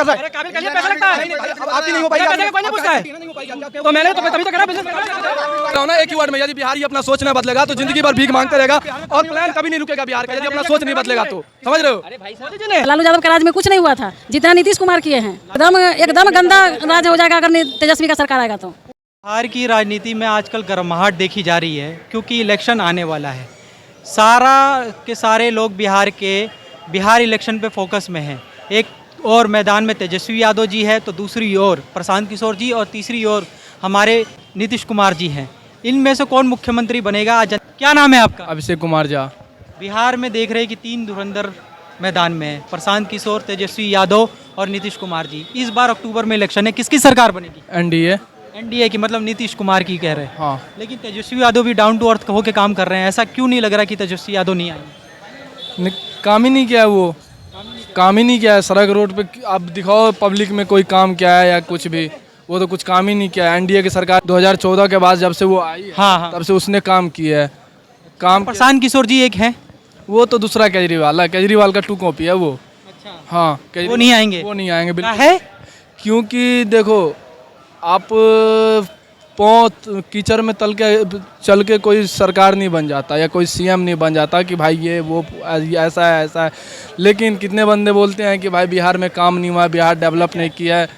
पैसा लगता है, आपकी नहीं हो पाएगी, नहीं पूछता है, तो मैंने तो तभी तो करा बिजनेस ना। एक ही वर्ड में, यदि बिहार ही अपना सोच नहीं बदलेगा तो जिंदगी भर भीख मांगते रहेगा और प्लान कभी नहीं रुकेगा बिहार का, यदि अपना सोच नहीं बदलेगा तो, समझ रहे हो। लालू यादव के राज में कुछ नहीं हुआ था जितना नीतीश कुमार किए हैं। एकदम गंदा राज हो जाएगा अगर तेजस्वी का सरकार आएगा तो। बिहार की राजनीति में आजकल गर्माहट देखी जा रही है क्योंकि इलेक्शन आने वाला है। सारा के सारे लोग बिहार इलेक्शन पे फोकस में हैं। एक और मैदान में तेजस्वी यादव जी है तो दूसरी ओर प्रशांत किशोर जी और तीसरी ओर हमारे नीतीश कुमार जी हैं। इनमें से कौन मुख्यमंत्री बनेगा? क्या नाम है आपका? अभिषेक कुमार झा। बिहार में देख रहे हैं कि 3 धुरंधर मैदान में है, प्रशांत किशोर, तेजस्वी यादव और नीतीश कुमार जी। इस बार अक्टूबर में इलेक्शन है, किसकी सरकार बनेगी? एनडीए की, मतलब नीतीश कुमार की कह रहे हैं। हाँ। लेकिन तेजस्वी यादव भी डाउन टू अर्थ होकर काम कर रहे हैं, ऐसा क्यों नहीं लग रहा कि तेजस्वी यादव नहीं आएंगे? काम ही नहीं किया है, वो काम ही नहीं किया है। सड़क रोड पे आप दिखाओ पब्लिक में कोई काम किया है या कुछ भी, वो तो कुछ काम ही नहीं किया है। एनडीए की सरकार 2014 के बाद जब से वो आई है, हाँ। तब से उसने काम किया है। काम प्रशांत किशोर जी एक हैं, वो तो दूसरा केजरीवाल है, केजरीवाल का 2 कॉपी है वो। अच्छा। हाँ, वो नहीं आएंगे? वो नहीं आएंगे बिल्कुल है, क्योंकि देखो आप कीचड़ में चल के कोई सरकार नहीं बन जाता या कोई सीएम नहीं बन जाता कि भाई ये वो ऐसा है। लेकिन कितने बंदे बोलते हैं कि भाई बिहार में काम नहीं हुआ, बिहार डेवलप नहीं किया है।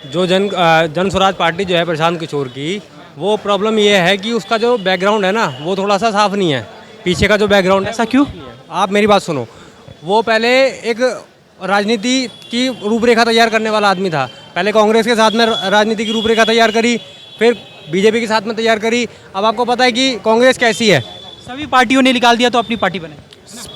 जो जन स्वराज पार्टी जो है प्रशांत किशोर की, वो प्रॉब्लम ये है कि उसका जो बैकग्राउंड है ना वो थोड़ा सा साफ नहीं है। पीछे का जो बैकग्राउंड है, ऐसा क्यों? आप मेरी बात सुनो। वो पहले एक राजनीति की रूपरेखा तैयार करने वाला आदमी था। पहले कांग्रेस के साथ में राजनीति की रूपरेखा तैयार करी, फिर बीजेपी के साथ में तैयार करी। अब आपको पता है कि कांग्रेस कैसी है। सभी पार्टियों ने निकाल दिया तो अपनी पार्टी बने।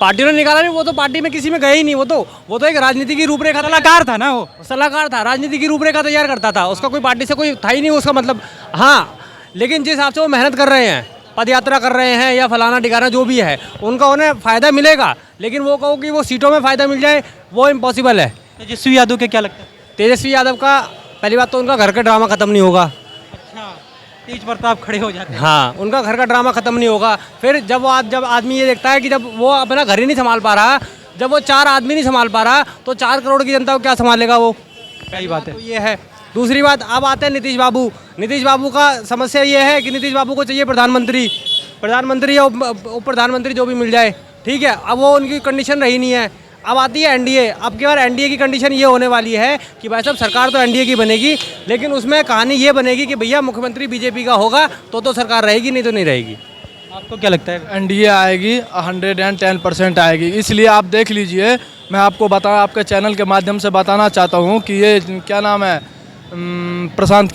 पार्टियों ने निकाला नहीं, वो तो पार्टी में किसी में गए ही नहीं। वो तो एक राजनीति की रूपरेखा, सलाहकार था ना, वो सलाहकार था, राजनीति की रूपरेखा तैयार करता था। उसका कोई पार्टी से कोई था ही नहीं उसका मतलब। हाँ, लेकिन जिस हिसाब से वो मेहनत कर रहे हैं, पद यात्रा कर रहे हैं या फलाना ठिकाना जो भी है, उनका उन्हें फ़ायदा मिलेगा। लेकिन वो कहो कि वो सीटों में फ़ायदा मिल जाए, वो इम्पॉसिबल है। तेजस्वी यादव के क्या लगता है? तेजस्वी यादव का पहली बात तो उनका घर का ड्रामा ख़त्म नहीं होगा। अच्छा, तेज प्रताप खड़े हो जाते हैं। हाँ, उनका घर का ड्रामा ख़त्म नहीं होगा। फिर जब आदमी ये देखता है कि जब वो अपना घर ही नहीं संभाल पा रहा, जब वो 4 आदमी नहीं संभाल पा रहा, तो 4 करोड़ की जनता को क्या संभालेगा वो? सही बात है। तो ये है। दूसरी बात, अब आते हैं नीतीश बाबू। नीतीश बाबू का समस्या ये है कि नीतीश बाबू को चाहिए प्रधानमंत्री या उप प्रधानमंत्री जो भी मिल जाए, ठीक है। अब वो उनकी कंडीशन रही नहीं है। अब आती है एनडीए। अब की बार एनडीए की कंडीशन ये होने वाली है कि भाई साहब सरकार तो एनडीए की बनेगी, लेकिन उसमें कहानी ये बनेगी कि भैया मुख्यमंत्री बीजेपी का होगा तो सरकार रहेगी, नहीं तो नहीं रहेगी। आपको क्या लगता है? एनडीए आएगी, 110% आएगी। इसलिए आप देख लीजिए, मैं आपको आपके चैनल के माध्यम से बताना चाहता हूँ कि ये क्या नाम है, प्रशांत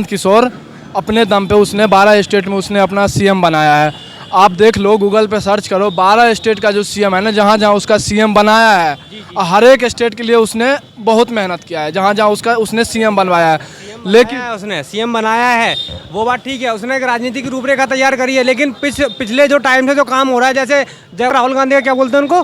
किशोर अपने दम पे उसने 12 स्टेट में उसने अपना सीएम बनाया है। आप देख लो, गूगल पे सर्च करो, 12 स्टेट का जो सीएम है ना, जहाँ जहाँ उसका सीएम बनाया है, हर एक स्टेट के लिए उसने बहुत मेहनत किया है, जहाँ जहाँ उसने सीएम बनवाया है। लेकिन उसने सीएम बनाया है, वो बात ठीक है, उसने एक राजनीतिक रूपरेखा तैयार करी है। लेकिन पिछले जो टाइम से जो काम हो रहा है, जैसे जब राहुल गांधी का क्या बोलते हैं उनको,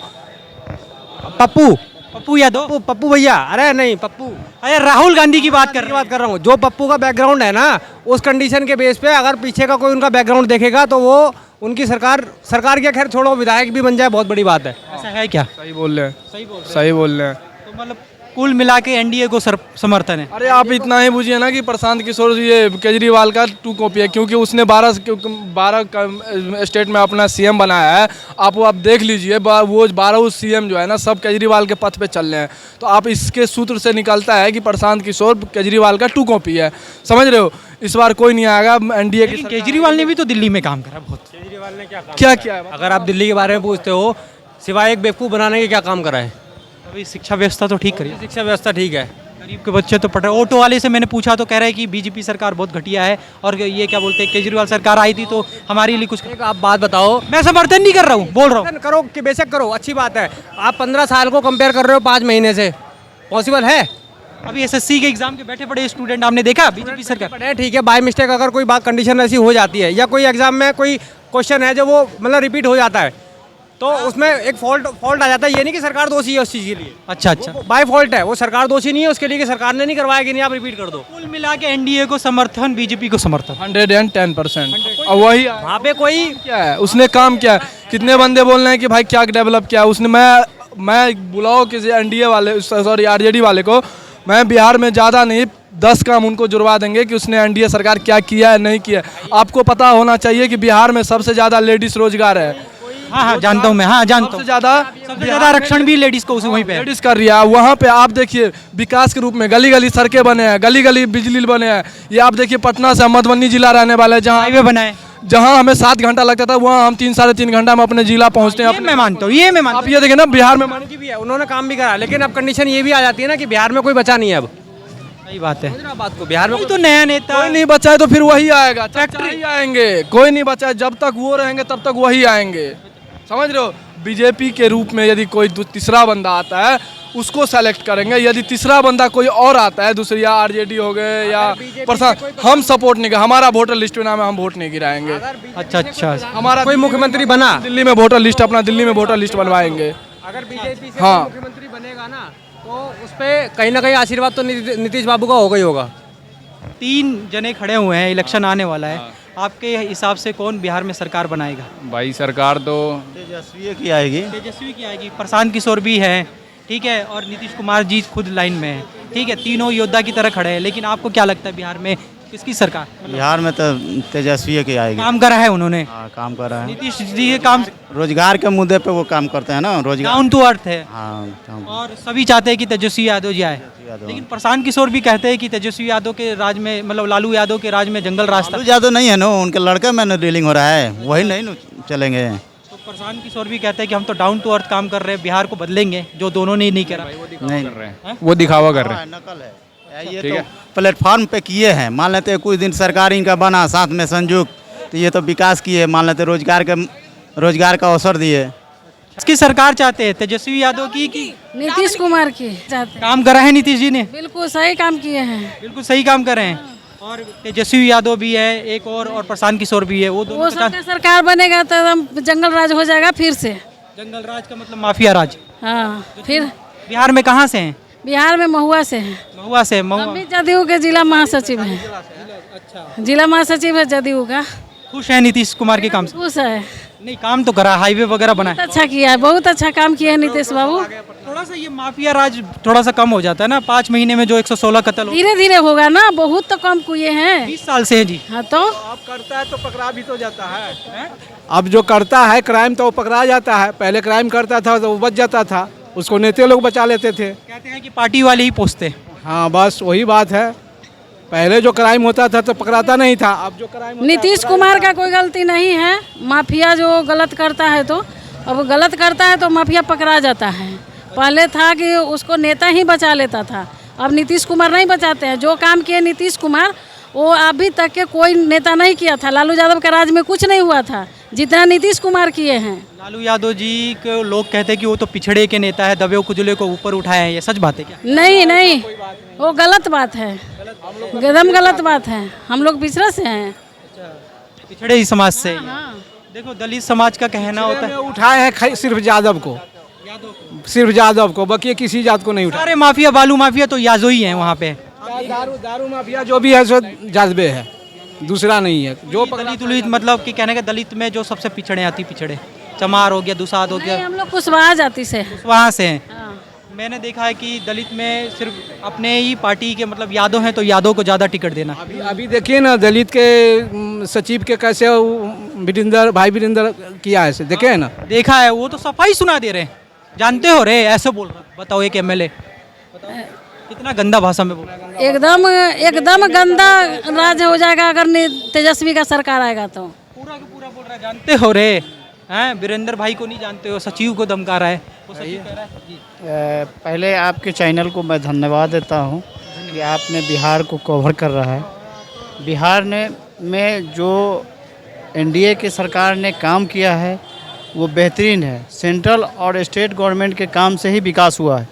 पप्पू यादव, पप्पू भैया, अरे नहीं पप्पू, अरे राहुल गांधी की बात कर रहा हूँ। जो पप्पू का बैकग्राउंड है ना, उस कंडीशन के बेस पे अगर पीछे का कोई उनका बैकग्राउंड देखेगा तो वो उनकी सरकार की, खैर छोड़ो, विधायक भी बन जाए, बहुत बड़ी बात है। ऐसा है क्या? सही बोल रहे हैं। तो मतलब कुल मिला के एनडीए को समर्थन है। अरे आप इतना ही बुझिए ना कि प्रशांत किशोर ये केजरीवाल का 2 कॉपी है, क्योंकि उसने 12 स्टेट में अपना सीएम बनाया है। आप देख लीजिए, वो 12 सीएम जो है ना, सब केजरीवाल के पथ पे चल रहे हैं। तो आप इसके सूत्र से निकलता है कि प्रशांत किशोर केजरीवाल का 2 कॉपी है, समझ रहे हो। इस बार कोई नहीं आएगा एनडीए की। केजरीवाल ने भी तो दिल्ली में काम करा बहुत। केजरीवाल ने क्या किया है? अगर आप दिल्ली के बारे में पूछते हो, सिवाय एक बेवकूफ़ बनाने के क्या काम करा है? अभी शिक्षा व्यवस्था तो ठीक करिए। शिक्षा व्यवस्था ठीक है, गरीब के बच्चे तो पढ़ रहे। ऑटो वाले से मैंने पूछा तो कह रहे हैं कि बीजेपी सरकार बहुत घटिया है, और ये क्या बोलते हैं, केजरीवाल सरकार आई थी तो हमारे लिए कुछ। आप बात बताओ। मैं समर्थन नहीं कर रहा हूँ, बोल रहा हूँ। करो कि बेशक करो, अच्छी बात है। आप 15 साल को कंपेयर कर रहे हो 5 महीने से, पॉसिबल है? अभी एसएससी के एग्जाम के बैठे पड़े स्टूडेंट आपने देखा, बीजेपी सरकार। ठीक है, बाय मिस्टेक अगर कोई बात कंडीशन ऐसी हो जाती है, या कोई एग्जाम में कोई क्वेश्चन है जो वो मतलब रिपीट हो जाता है, तो उसमें एक फॉल्ट आ जाता है। ये नहीं कि सरकार दोषी है उस चीज़ के लिए। अच्छा, बाय फॉल्ट है, वो सरकार दोषी नहीं है उसके लिए कि सरकार ने नहीं करवाया कि नहीं, आप रिपीट कर दो। कुल मिला के एनडीए को समर्थन, बीजेपी को समर्थन 110%। और वही वहाँ पे कोई क्या है, उसने काम किया है। कितने बंदे बोल रहे हैं कि भाई क्या डेवलप किया उसने। मैं बुलाओ किसी एनडीए वाले, सॉरी आरजेडी वाले को, मैं बिहार में ज़्यादा नहीं 10 काम उनको जुड़वा देंगे कि उसने एनडीए सरकार क्या किया है नहीं किया। आपको पता होना चाहिए कि बिहार में सबसे ज़्यादा लेडीज़ रोजगार है। हाँ जानता हूँ मैं, हाँ जानता हूँ। सबसे ज़्यादा आरक्षण भी लेडीज़ को वहीं पे है। लेडीज़ कर रही है। वहाँ पे आप देखिए विकास के रूप में गली गली सड़कें बने हैं, गली गली बिजली बने हैं। ये आप देखिए पटना से मधुबनी जिला रहने वाले हैं, हाईवे बनाए, जहाँ हमें 7 घंटा लगता था वहाँ हम 3 साढ़े 3 घंटा में अपने जिला पहुँचते हैं। मैं मानता हूँ, ये मैं मानता आप ये देखें ना बिहार में की भी है, उन्होंने काम भी करा, लेकिन अब कंडीशन ये भी आ जाती है ना कि बिहार में कोई बचा नहीं है। अब हूँ। सही बात है। समझ रहे हो बात को, बिहार में कोई तो नया नेता कोई नहीं बचा है तो फिर वही आएगा, फैक्ट्री आएंगे। कोई नहीं बचा है, जब तक वो रहेंगे तब तक वही आएंगे। समझ रहे हो? बीजेपी के रूप में यदि कोई तीसरा बंदा आता है उसको सेलेक्ट करेंगे। यदि तीसरा बंदा कोई और आता है दूसरी, या आरजेडी हो गए या प्रशांत, हम सपोर्ट नहीं, हमारा वोटर लिस्ट में नाम है, हम वोट नहीं गिराएंगे। अच्छा हमारा कोई मुख्यमंत्री बना, दिल्ली में वोटर लिस्ट, अपना दिल्ली में वोटर लिस्ट बनवाएंगे। अगर बीजेपी से हाँ। मुख्यमंत्री बनेगा ना तो उस पर कहीं ना कहीं आशीर्वाद तो नीतीश बाबू का होगा ही होगा। 3 जने खड़े हुए हैं, इलेक्शन आने वाला है। आपके हिसाब से कौन बिहार में सरकार बनाएगा? भाई सरकार तो तेजस्वी की आएगी। तेजस्वी की आएगी, प्रशांत किशोर भी है, ठीक है, और नीतीश कुमार जी खुद लाइन में है, ठीक है, तीनों योद्धा की तरह खड़े हैं। लेकिन आपको क्या लगता है बिहार में किसकी सरकार? बिहार में तो तेजस्वी की आएगी। काम करा है उन्होंने, हाँ काम कर रहा है। नीतीश जी के काम रोजगार के मुद्दे पे वो काम करते हैं ना, रोजगार। डाउन टू अर्थ है, हाँ काम। और सभी चाहते हैं कि तेजस्वी यादव जी आए। यादव। लेकिन प्रशांत किशोर भी कहते हैं कि तेजस्वी यादव के राज में, मतलब लालू यादव के राज में जंगल रास्ता। लालू यादव नहीं है ना, उनके लड़के में ना डीलिंग हो रहा है, वही नहीं ना चलेंगे। तो प्रशांत किशोर भी कहते हैं कि हम तो डाउन टू अर्थ काम कर रहे हैं, बिहार को बदलेंगे, जो दोनों ने नहीं करा। नहीं, वो दिखावा कर रहे हैं। नकल है ये तो प्लेटफॉर्म पे किए हैं। मान लेते कुछ दिन सरकार इनका बना साथ में संयुक्त, तो ये तो विकास किए, मान लेते रोजगार का अवसर दिए। इसकी सरकार चाहते हैं तेजस्वी यादव की कि नीतीश कुमार की चाहते हैं। काम करा है नीतीश जी ने, बिल्कुल सही काम किए हैं। बिल्कुल सही काम कर रहे हैं। और तेजस्वी यादव भी है एक और प्रशांत किशोर भी है, वो दोनों वो के साथ सबका सरकार बनेगा तो एकदम जंगल राज हो जाएगा फिर से। जंगल राज का मतलब माफिया राज। हाँ, फिर बिहार में कहाँ से हैं? बिहार में महुआ से हैं। महुआ से। हम महुआ भी जदयू के जिला महासचिव हैं। जिला महासचिव है जदयू का। खुश है नीतीश कुमार के काम से? खुश है, नहीं, काम तो करा, हाईवे वगैरह बनाए। बहुत अच्छा किया है, बहुत अच्छा काम किया है नीतीश बाबू। थोड़ा सा ये माफिया राज थोड़ा सा कम हो जाता है ना, 5 महीने में जो 116 कत्ल हो, धीरे धीरे होगा ना, बहुत तो कम किए हैं। 20 साल से है जी। हाँ तो अब करता है तो पकड़ा भी तो जाता है। अब जो करता है क्राइम तो वो पकड़ा जाता है। पहले क्राइम करता था तो वो बच जाता था, उसको नेता लोग बचा लेते थे। कहते हैं कि पार्टी वाले ही पोसते। हाँ बस वही बात है, पहले जो क्राइम होता था तो पकड़ाता नहीं था, अब जो क्राइम नीतीश कुमार का कोई गलती नहीं है। माफिया जो गलत करता है तो अब गलत करता है तो माफिया पकड़ा जाता है। पहले था कि उसको नेता ही बचा लेता था, अब नीतीश कुमार नहीं बचाते हैं। जो काम किए नीतीश कुमार वो अभी तक के कोई नेता नहीं किया था। लालू यादव के राज में कुछ नहीं हुआ था जितना नीतीश कुमार किए हैं। लालू यादव जी को लोग कहते हैं कि वो तो पिछड़े के नेता है, दबे कुचले को ऊपर उठाए हैं, ये सच बात है क्या? नहीं नहीं, वो गलत बात है, एकदम गलत बात है। हम लोग पिछड़ा से हैं। पिछड़े ही समाज से। देखो दलित समाज का कहना होता है उठाए हैं सिर्फ यादव को, सिर्फ यादव को, बाकी किसी जात को नहीं उठाया। सारे माफिया बालू माफिया तो यादव ही हैं वहाँ पे। दारू माफिया जो भी है सो जादबे है, दूसरा नहीं है। जो दलित उलित मतलब कि कहने का दलित में जो सबसे पिछड़े आती पिछड़े, चमार हो गया, दुसाद हो नहीं, गया, हम लोग कुशवाहा जाति से हैं। वहाँ से हैं। हाँ। मैंने देखा है कि दलित में सिर्फ अपने ही पार्टी के मतलब यादव हैं तो यादव को ज़्यादा टिकट देना। अभी देखिए ना दलित के सचिव के कैसे भाई वीरेंद्र किया है, देखे है ना। देखा है, वो तो सफाई सुना दे रहे हैं, जानते हो रे, ऐसे बोल रहा। बताओ एक एमएलए कितना गंदा भाषा में बोल रहा है। एकदम गंदा राज हो जाएगा अगर तेजस्वी का सरकार आएगा तो। पूरा का पूरा बोल रहा है, जानते हो रे, हैं वीरेंद्र भाई को नहीं जानते हो, सचिव को धमका रहा है। वो सचिव कह रहा है जी। पहले आपके चैनल को मैं धन्यवाद देता हूं कि आपने बिहार को कवर कर रहा है। बिहार में जो एनडीए की सरकार ने काम किया है वो बेहतरीन है। सेंट्रल और स्टेट गवर्नमेंट के काम से ही विकास हुआ है।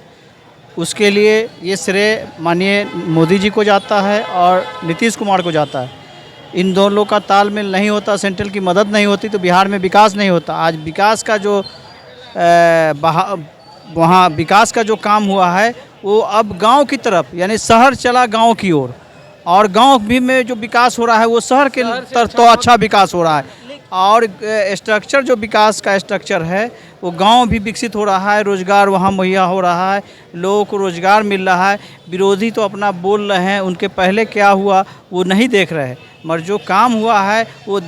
उसके लिए ये श्रेय माननीय मोदी जी को जाता है और नीतीश कुमार को जाता है। इन दोनों का तालमेल नहीं होता, सेंट्रल की मदद नहीं होती तो बिहार में विकास नहीं होता। आज विकास का जो वहाँ विकास का जो काम हुआ है वो अब गांव की तरफ, यानी शहर चला गांव की ओर, और गांव भी में जो विकास हो रहा है वो शहर के तरफ तो अच्छा विकास हो रहा है। और स्ट्रक्चर जो विकास का स्ट्रक्चर है वो गांव भी विकसित हो रहा है, रोज़गार वहाँ मुहैया हो रहा है, लोगों को रोज़गार मिल रहा है। विरोधी तो अपना बोल रहे हैं, उनके पहले क्या हुआ वो नहीं देख रहे हैं, मगर जो काम हुआ है वो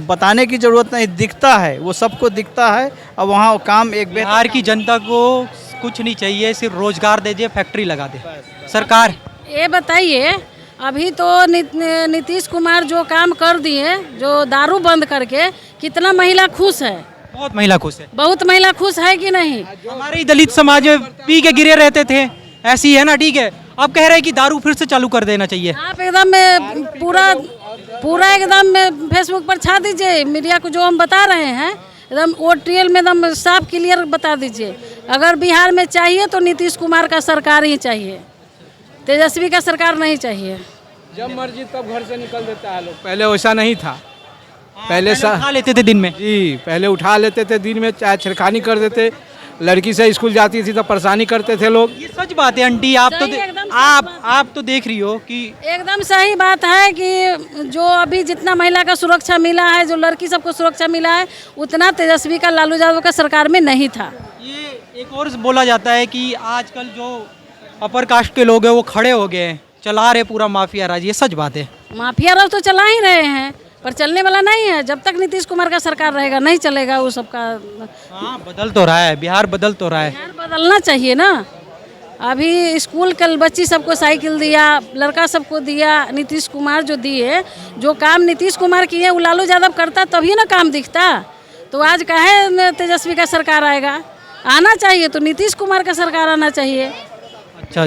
बताने की ज़रूरत नहीं, दिखता है, वो सबको दिखता है। अब वहाँ काम एक बिहार की जनता को कुछ नहीं चाहिए, सिर्फ रोजगार दे दे, फैक्ट्री लगा दे सरकार। ये बताइए, अभी तो नीतीश कुमार जो काम कर दिए, जो दारू बंद करके, कितना महिला खुश है? बहुत महिला खुश है। बहुत महिला खुश है कि नहीं? हमारे ही दलित समाज में पी के गिरे रहते थे, ऐसी है ना, ठीक है। अब कह रहे हैं कि दारू फिर से चालू कर देना चाहिए। आप एकदम पूरा एकदम फेसबुक पर छा दीजिए, मीडिया को जो हम बता रहे हैं एकदम OTL में एकदम साफ क्लियर बता दीजिए। अगर बिहार में चाहिए तो नीतीश कुमार का सरकार ही चाहिए, तेजस्वी का सरकार नहीं चाहिए। जब मर्जी तब घर से निकल देता है लोग, पहले वैसा नहीं था। पहले उठा लेते थे दिन में, जी पहले उठा लेते थे दिन में, चाहे छेड़खानी कर देते, लड़की से स्कूल जाती थी तो परेशानी करते थे लोग। ये सच बात है आंटी, आप तो सही, एकदम सही आप तो देख रही हो कि एकदम सही बात है कि जो अभी जितना महिला का सुरक्षा मिला है, जो लड़की सबको सुरक्षा मिला है, उतना तेजस्वी का, लालू यादव का सरकार में नहीं था। ये एक और बोला जाता है कि आजकल जो अपर कास्ट के लोग हैं वो खड़े हो गए हैं, चला रहे पूरा माफिया राज, ये सच बात है? माफिया राज तो चला ही रहे हैं, पर चलने वाला नहीं है। जब तक नीतीश कुमार का सरकार रहेगा नहीं चलेगा वो सबका। हाँ, बदल तो रहा है, बिहार बदल तो रहा है। बिहार बदलना चाहिए ना। अभी स्कूल कल बच्ची सबको साइकिल दिया, लड़का सबको दिया, नीतीश कुमार जो दिए, जो काम नीतीश कुमार किए वो लालू यादव करता तभी ना काम दिखता। तो आज काहे तेजस्वी का सरकार आएगा? आना चाहिए तो नीतीश कुमार का सरकार आना चाहिए। अच्छा,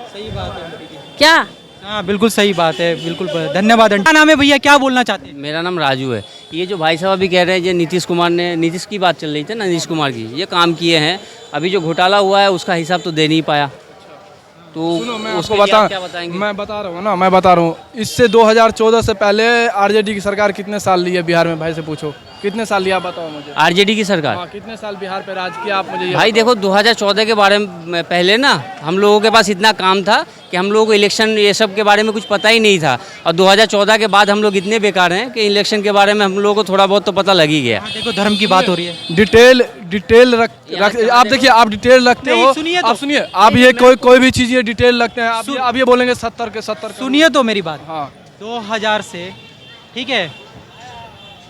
सही बात है क्या? हाँ, बिल्कुल सही बात है, बिल्कुल। धन्यवाद। क्या नाम है भैया, क्या बोलना चाहते हैं? मेरा नाम राजू है। ये जो भाई साहब अभी कह रहे हैं, ये नीतीश कुमार ने, नीतीश की बात चल रही थी ना, नीतीश कुमार की, ये काम किए हैं। अभी जो घोटाला हुआ है उसका हिसाब तो दे नहीं पाया, तो मैं उसको आपको क्या बताएंगे? मैं बता रहा हूँ इससे 2014 से पहले आरजेडी की सरकार कितने साल ली है बिहार में? भाई से पूछो कितने साल लिया, बताओ मुझे। आरजेडी की सरकार कितने साल बिहार पे राज किया, आप मुझे ये भाई देखो 2014 के बारे में पहले ना हम लोगों के पास इतना काम था कि हम लोगों को इलेक्शन ये सब के बारे में कुछ पता ही नहीं था, और 2014 के बाद हम लोग इतने बेकार हैं कि इलेक्शन के बारे में हम लोगों को थोड़ा बहुत तो पता लग ही गया। देखो धर्म की बात हो रही है, डिटेल रख आप देखिए, आप डिटेल रखते हो। आप सुनिए, आप ये कोई भी चीज़ ये डिटेल रखते हैं, आप ये बोलेंगे 70 के 70। सुनिए तो मेरी बात। हाँ, 2000 से, ठीक है,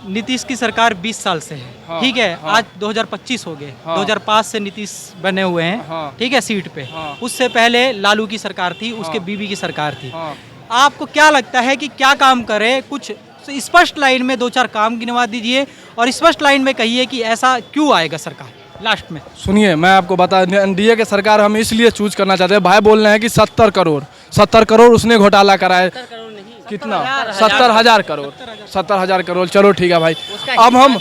नीतीश की सरकार 20 साल से है, हाँ, ठीक है। हाँ, आज 2025 हो गए, हाँ, 2005 से नीतीश बने हुए हैं, हाँ, ठीक है, सीट पे। हाँ, उससे पहले लालू की सरकार थी, उसके हाँ, बीबी की सरकार थी। हाँ। आपको क्या लगता है कि क्या काम करे? कुछ स्पष्ट लाइन में 2-4 काम गिनवा दीजिए, और स्पष्ट लाइन में कहिए कि ऐसा क्यों आएगा सरकार लास्ट में। सुनिए, मैं आपको बता, एनडीए के सरकार हम इसलिए चूज करना चाहते हैं। भाई बोल रहे हैं कि 70 करोड़ उसने घोटाला कराया। कितना? 70,000 करोड़। 70,000 करोड़, चलो ठीक है भाई। अब हम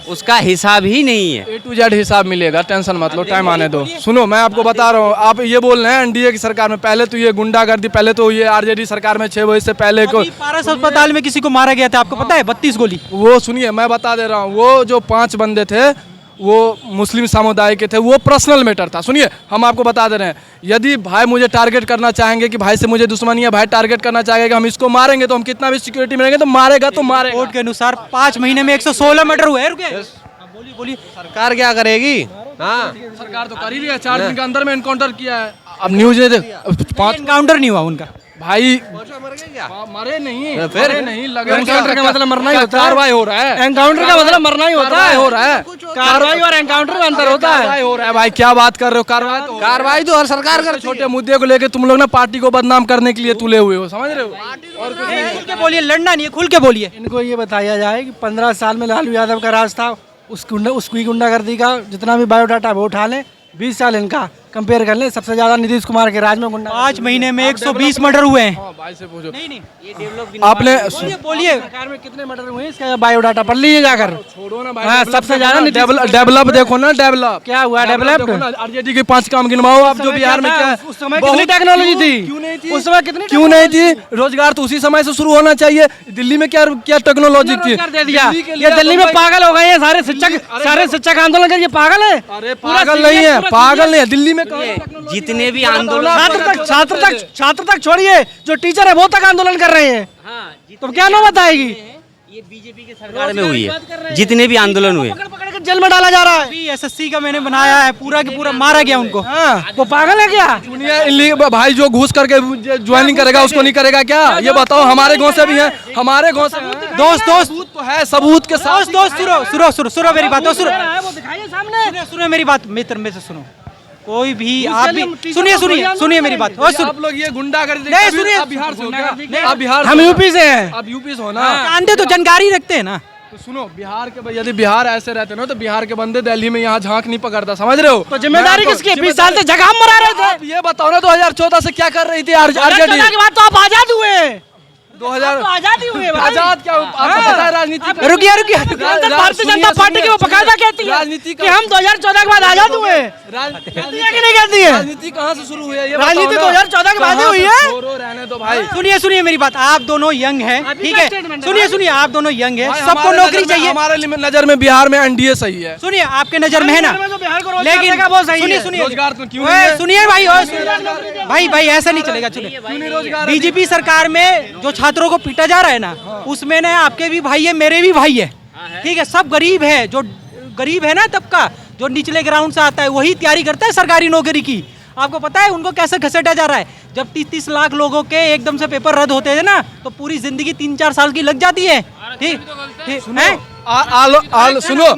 उसका हिसाब ही नहीं है। A to Z हिसाब मिलेगा, टेंशन मत लो, टाइम आने दो। सुनो, मैं आपको बता रहा हूँ, आप ये बोल रहे हैं एनडीए की सरकार में पहले तो ये गुंडागर्दी, पहले तो ये आरजेडी सरकार में 6 बजे से पहले को पारस अस्पताल में किसी को मारा गया था, आपको पता है? 32 गोली। वो सुनिए, मैं बता दे रहा हूँ, वो जो 5 बंदे थे वो मुस्लिम समुदाय के थे, वो पर्सनल मैटर था। सुनिए, हम आपको बता दे रहे हैं, यदि भाई मुझे टारगेट करना चाहेंगे कि भाई से मुझे दुश्मनी है, भाई टारगेट करना चाहेगा कि हम इसको मारेंगे, तो हम कितना भी सिक्योरिटी में रहेंगे तो मारेगा तो मारेगा। कोर्ट के अनुसार 5 महीने में 116 मर्डर हुए। बोलिए सरकार क्या करेगी? हाँ, सरकार तो कर ही रही है, 4 दिन के अंदर में एनकाउंटर किया है। अब न्यूज ने 5 एनकाउंटर नहीं हुआ उनका भाई, मरे नहीं, फिर नहीं लगे। एनकाउंटर का मतलब मरना ही होता है, कार्रवाई हो रहा है। एनकाउंटर का मतलब मरना ही होता है, हो रहा है। कार्रवाई और एनकाउंटर में अंतर होता है। हो रहा है भाई, क्या बात कर रहे हो? कार्रवाई तो हर सरकार कर। छोटे मुद्दे को लेकर तुम लोग ना पार्टी को बदनाम करने के लिए तुले हुए हो, समझ रहे हो? और खुल के बोलिए, लड़ना नहीं है, खुल के बोलिए। इनको ये बताया जाए कि 15 साल में लालू यादव का राज था, उसकी गुंडागर्दी का जितना भी बायोडाटा वो उठा लें, 20 साल इनका कंपेयर कर लें, सबसे ज्यादा नीतीश कुमार के राज में गुंडा। 5 महीने में 120 मर्डर हुए हैं। भाई से पूछो। नहीं, ये डेवलप आपने बोलिए सरकार में कितने मर्डर हुए इसका बायोडाटा पढ़ लीजिए जाकर। छोड़ो ना भाई, हाँ, सबसे ज्यादा डेवलप देखो ना, डेवलप क्या हुआ? डेवलप आरजेडी के 5 काम गिनवाओ आप, जो बिहार में क्या उस समय कितनी टेक्नोलॉजी थी? क्यों नहीं थी? उस समय कितनी क्यों नहीं थी? रोजगार तो उसी समय से शुरू होना चाहिए। दिल्ली में क्या टेक्नोलॉजी थी? दे दिया। ये दिल्ली में पागल हो गए हैं सारे शिक्षक आंदोलन करके पागल है। अरे पागल नहीं है, पागल नहीं है। दिल्ली में जितने भी आंदोलन, छात्र तक छोड़िए, जो टीचर है वो तक आंदोलन कर रहे हैं। तो क्या नौबत आएगी? ये बीजेपी की सरकार में हुई है। जितने भी आंदोलन हुए, पकड़ के जेल में डाला जा रहा है। अभी एसएससी का मैंने बनाया है, पूरा की पूरा मारा गया उनको। वो पागल है क्या? सुनिए भाई, जो घूस करके ज्वाइनिंग करेगा उसको नहीं करेगा क्या? ये बताओ, हमारे गांव से भी हैं, हमारे गांव से हैं। दोस्त सबूत तो है, सबूत के साथ। दोस्त सुनो मेरी बात, सुनो मेरी बात, मित्र से सुनो। कोई भी आप भी सुनिए मेरी बात। आप लोग ये गुंडागर्दी नहीं, सुनिए। आप बिहार से हो क्या? आप बिहार हम यूपी से हैं। आप यूपी से हो ना? जानते तो जानकारी रखते हैं ना। तो सुनो, बिहार के यदि बिहार ऐसे रहते ना तो बिहार के बंदे दिल्ली में यहाँ झांक नहीं पकड़ता, समझ रहे हो? तो जिम्मेदारी किसकी? 20 साल से जगह मरा रहे थे। आप ये बताओ ना, 2014 से क्या कर रही थी आरजेडी? के बाद तो आप आजाद हुए। 2000 आजादी हुए भाई। आजाद क्या? आपको पता है राजनीति का? रुकिए भारतीय जनता पार्टी की वो बकायदा कहती है राजनीति कि हम 2014 के बाद आजाद हुए। कहती है कि नहीं कहती है? राजनीति कहाँ से शुरू हुई है? ये राजनीति 2014 के बाद ही हुई है। रहने दो भाई। सुनिए मेरी बात, आप दोनों यंग हैं, ठीक है? सुनिए आप दोनों यंग हैं, सबको नौकरी चाहिए। हमारे नजर में बिहार में एनडीए सही है। सुनिए, आपके नजर में है ना, लेकिन सुनिए रोजगार तो क्यों नहीं है? सुनिए भाई ऐसा नहीं चलेगा। बीजेपी सरकार में जो छात्रों को पीटा जा रहा है ना, उसमें ना आपके भी भाई है, मेरे भी भाई है, ठीक है? सब गरीब है, जो गरीब है ना तबका, जो निचले ग्राउंड से आता है, वही तैयारी करता है सरकारी नौकरी की। आपको पता है उनको कैसे घसीटा जा रहा है? जब 30-30 लाख लोगों के एकदम से पेपर रद्द होते हैं ना, तो पूरी जिंदगी 3-4 साल की लग जाती है। ठीक है? सुनो,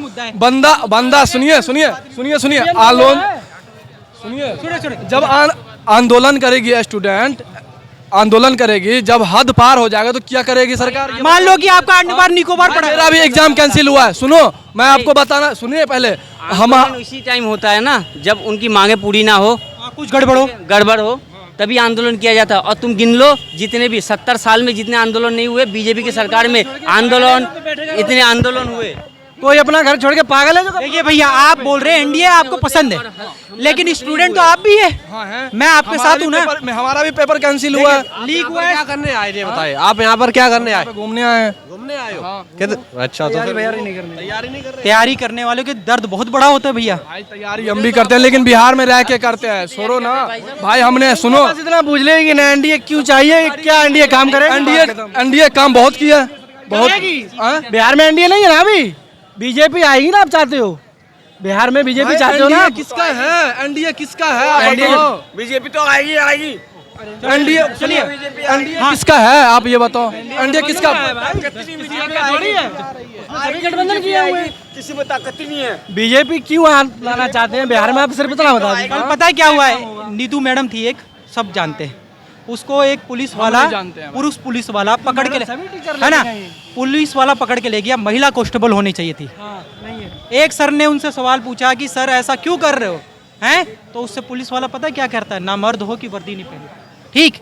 बंदा सुनिए आलोन, सुनिए। जब आंदोलन करेगी स्टूडेंट, आंदोलन करेगी, जब हद पार हो जाएगा तो क्या करेगी सरकार? मान लो कि आपका अंडमान निकोबार पड़ा, मेरा भी एग्जाम कैंसिल हुआ है। सुनो, मैं आपको बताना, सुनिए पहले। हम इसी टाइम होता है ना जब उनकी मांगे पूरी ना हो, कुछ गड़बड़ हो, तभी आंदोलन किया जाता है। और तुम गिन लो, जितने भी 70 साल में जितने आंदोलन नहीं हुए, बीजेपी की सरकार में इतने आंदोलन हुए। कोई अपना घर छोड़ के पागल है जो? देखिए भैया, आप बोल रहे हैं एनडीए आपको पसंद है, लेकिन स्टूडेंट तो आप भी है। मैं आपके साथ हूँ ना। हमारा भी पेपर कैंसिल हुआ है, लीक हुआ है। क्या करने आए थे बताइए? आप यहाँ पर क्या करने आए? घूमने आए। घूमने आए हो? अच्छा, तो तैयारी नहीं कर रहे। तैयारी करने वालों के दर्द बहुत बड़ा होता है भैया। भाई तैयारी हम भी करते हैं, लेकिन बिहार में रह के करते हैं। छोड़ो ना भाई, हमने सुनो, इतना पूछ ले कि ना एनडीए क्यों चाहिए, क्या एनडीए काम करे? एनडीए काम बहुत किया है, बहुत। बिहार में एनडीए नहीं है ना अभी? बीजेपी आएगी ना, आप चाहते हो? बिहार में बीजेपी चाहते हो ना? किसका है एनडीए? किसका है? बीजेपी तो आएगी। एनडीए, सुनिए, एनडीए किसका है आप ये बताओ? एनडीए किसका? गठबंधन किए हुए, किसी में ताकत ही नहीं है। बीजेपी क्यों लाना चाहते हैं बिहार में? आप सिर्फ इतना बता दीजिए। कल पता है क्या हुआ है? नीतू मैडम थी एक, सब जानते हैं उसको। एक पुलिस वाला, पुलिस वाला पकड़ के, है ना, पुलिस वाला पकड़ के ले गया। महिला कांस्टेबल होनी चाहिए थी। एक सर ने उनसे सवाल पूछा कि सर ऐसा क्यों कर रहे हो, हैं? तो उससे पुलिस वाला पता है क्या करता है? ना मर्द हो कि वर्दी नहीं पहनी। ठीक,